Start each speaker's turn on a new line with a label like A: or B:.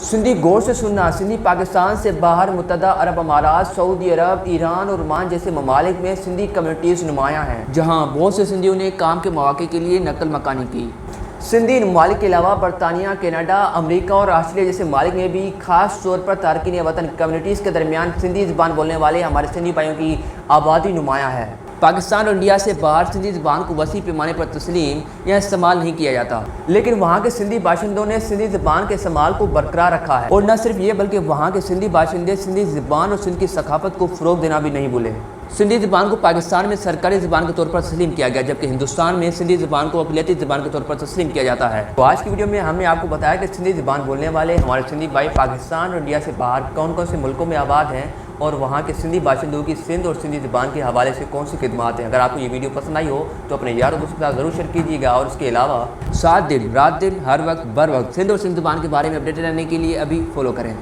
A: سندھی غور سے سننا، سندھی پاکستان سے باہر متحدہ عرب امارات، سعودی عرب، ایران اور عمان جیسے ممالک میں سندھی کمیونٹیز نمایاں ہیں، جہاں بہت سے سندھیوں نے کام کے مواقع کے لیے نقل مکانی کی۔ سندھی ممالک کے علاوہ برطانیہ، کینیڈا، امریکہ اور آسٹریلیا جیسے ممالک میں بھی خاص طور پر تارکین وطن کمیونٹیز کے درمیان سندھی زبان بولنے والے ہمارے سندھی بھائیوں کی آبادی نمایاں ہے۔ پاکستان اور انڈیا سے باہر سندھی زبان کو وسیع پیمانے پر تسلیم یا استعمال نہیں کیا جاتا، لیکن وہاں کے سندھی باشندوں نے سندھی زبان کے استعمال کو برقرار رکھا ہے، اور نہ صرف یہ بلکہ وہاں کے سندھی باشندے سندھی زبان اور سندھ کی ثقافت کو فروغ دینا بھی نہیں بھولے۔ سندھی زبان کو پاکستان میں سرکاری زبان کے طور پر تسلیم کیا گیا، جبکہ ہندوستان میں سندھی زبان کو اقلیتی زبان کے طور پر تسلیم کیا جاتا ہے۔ تو آج کی ویڈیو میں ہم نے آپ کو بتایا کہ سندھی زبان بولنے والے ہمارے سندھی بھائی پاکستان اور انڈیا سے باہر کون کون سے ملکوں میں آباد ہیں، اور وہاں کے سندھی باشندوں کی سندھ اور سندھی زبان کے حوالے سے کون سی خدمات ہیں۔ اگر آپ کو یہ ویڈیو پسند آئی ہو تو اپنے یاروں دوستوں کے ساتھ ضرور شیئر کیجیے گا، اور اس کے علاوہ 7 دن رات دن ہر وقت بر وقت سندھ اور سندھ زبان کے بارے میں اپڈیٹ رہنے کے لیے ابھی فالو کریں۔